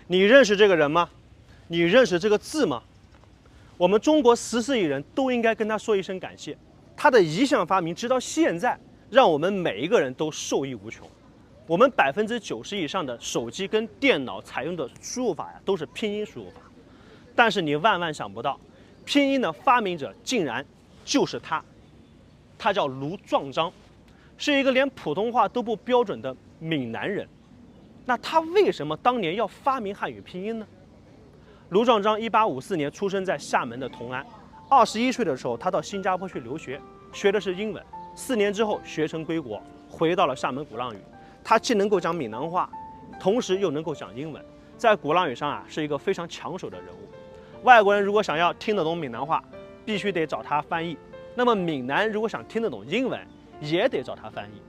你认识这个人吗？你认识这个字吗？我们中国14亿人都应该跟他说一声感谢。他的一项发明，直到现在，让我们每一个人都受益无穷。我们90%以上的手机跟电脑采用的输入法呀，都是拼音输入法。但是你万万想不到，拼音的发明者竟然就是他。他叫卢壮章，是一个连普通话都不标准的闽南人。那他为什么当年要发明汉语拼音呢？卢壮章1854年出生在厦门的同安，21岁的时候，他到新加坡去留学，学的是英文。4年之后学成归国，回到了厦门鼓浪屿。他既能够讲闽南话，同时又能够讲英文，在鼓浪屿上是一个非常抢手的人物。外国人如果想要听得懂闽南话，必须得找他翻译；那么闽南如果想听得懂英文，也得找他翻译。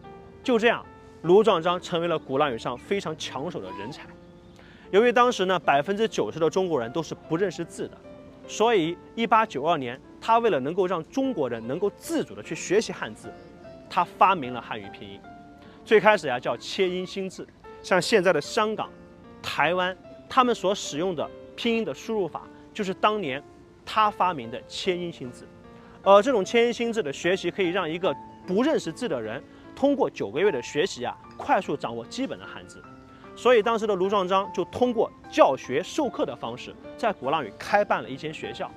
就这样，卢壮章成为了鼓浪屿上非常抢手的人才。由于当时呢90%的中国人都是不认识字的，所以1892年，他为了能够让中国人能够自主的去学习汉字，他发明了汉语拼音。最开始叫切音新字，像现在的香港、台湾，他们所使用的拼音的输入法，就是当年他发明的切音新字。这种切音新字的学习，可以让一个不认识字的人，通过9个月的学习快速掌握基本的汉字。所以当时的卢壮章就通过教学授课的方式，在鼓浪屿开办了一间学校。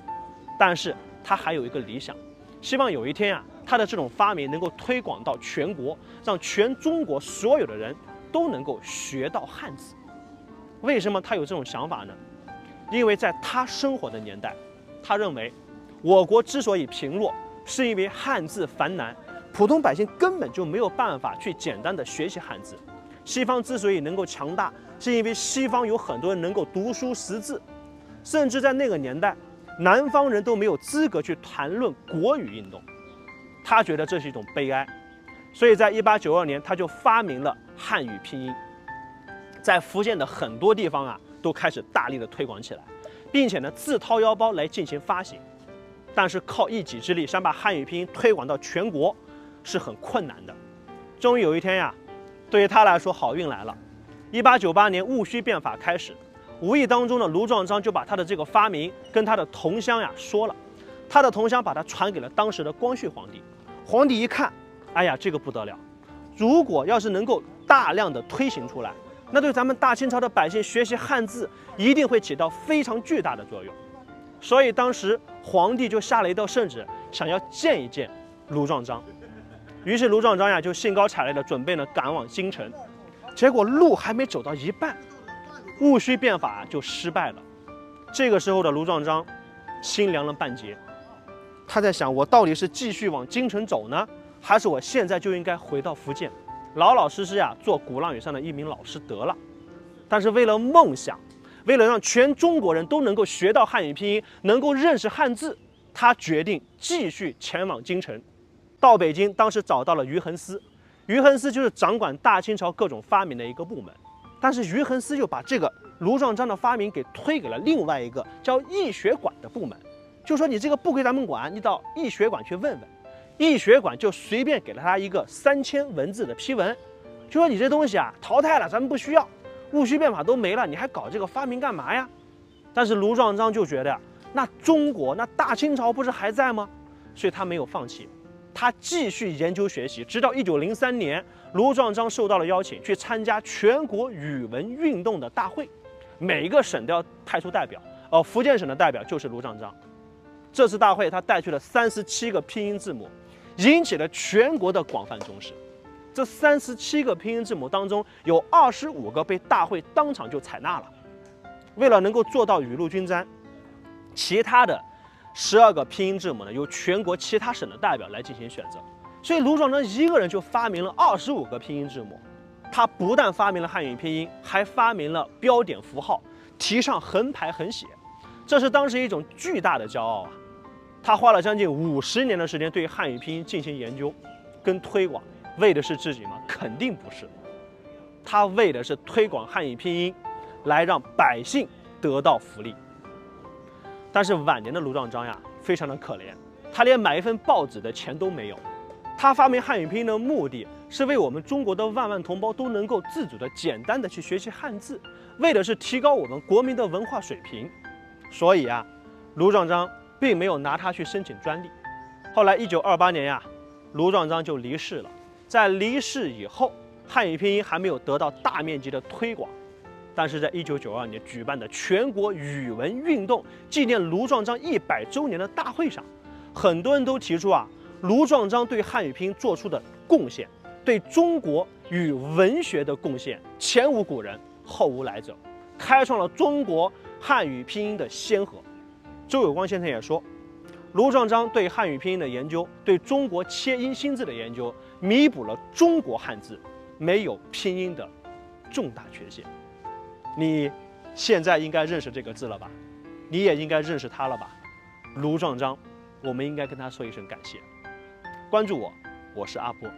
但是他还有一个理想，希望有一天他的这种发明能够推广到全国，让全中国所有的人都能够学到汉字。为什么他有这种想法呢？因为在他生活的年代，他认为我国之所以贫弱，是因为汉字繁难，普通百姓根本就没有办法去简单的学习汉字。西方之所以能够强大，是因为西方有很多人能够读书识字，甚至在那个年代，南方人都没有资格去谈论国语运动。他觉得这是一种悲哀，所以在1892年，他就发明了汉语拼音，在福建的很多地方都开始大力的推广起来，并且呢自掏腰包来进行发行。但是靠一己之力想把汉语拼音推广到全国是很困难的。终于有一天对于他来说好运来了。1898年戊戌变法开始，无意当中的卢壮章就把他的这个发明跟他的同乡说了。他的同乡把他传给了当时的光绪皇帝。皇帝一看，哎呀，这个不得了！如果要是能够大量的推行出来，那对咱们大清朝的百姓学习汉字一定会起到非常巨大的作用。所以当时皇帝就下了一道圣旨，想要见一见卢壮章。于是卢壮章就兴高采烈的准备呢赶往京城。结果路还没走到一半，戊戌变法就失败了。这个时候的卢壮章心凉了半截。他在想，我到底是继续往京城走呢，还是我现在就应该回到福建，老老实实做鼓浪屿上的一名老师得了。但是为了梦想，为了让全中国人都能够学到汉语拼音，能够认识汉字，他决定继续前往京城。到北京，当时找到了余衡思。余衡思就是掌管大清朝各种发明的一个部门。但是余衡思又把这个卢壮章的发明给推给了另外一个叫易学馆的部门，就说你这个不归咱们管，你到易学馆去问问。易学馆就随便给了他一个3000文字的批文，就说你这东西淘汰了，咱们不需要，戊戌变法都没了，你还搞这个发明干嘛呀？但是卢壮章就觉得那中国那大清朝不是还在吗？所以他没有放弃，他继续研究学习，直到1903年，卢壮章受到了邀请去参加全国语文运动的大会，每一个省都要派出代表，福建省的代表就是卢壮章。这次大会他带去了37个拼音字母，引起了全国的广泛重视。这37个拼音字母当中，有25个被大会当场就采纳了。为了能够做到雨露均沾，其他的12个拼音字母呢，由全国其他省的代表来进行选择。所以卢壮章一个人就发明了25个拼音字母。他不但发明了汉语拼音，还发明了标点符号，提倡横排横写，这是当时一种巨大的骄傲啊！他花了将近50年的时间对汉语拼音进行研究跟推广，为的是自己吗？肯定不是，他为的是推广汉语拼音，来让百姓得到福利。但是晚年的卢壮章非常的可怜，他连买一份报纸的钱都没有。他发明汉语拼音的目的是为我们中国的万万同胞都能够自主的、简单的去学习汉字，为的是提高我们国民的文化水平。所以啊，卢壮章并没有拿它去申请专利。后来1928年呀，卢壮章就离世了。在离世以后，汉语拼音还没有得到大面积的推广。但是在1992年举办的全国语文运动纪念卢壮章100周年的大会上，很多人都提出啊，卢壮章对汉语拼音做出的贡献，对中国语文学的贡献前无古人后无来者，开创了中国汉语拼音的先河。周有光先生也说，卢壮章对汉语拼音的研究，对中国切音新字的研究，弥补了中国汉字没有拼音的重大缺陷。你现在应该认识这个字了吧？你也应该认识他了吧？卢壮章，我们应该跟他说一声感谢。关注我，我是阿波。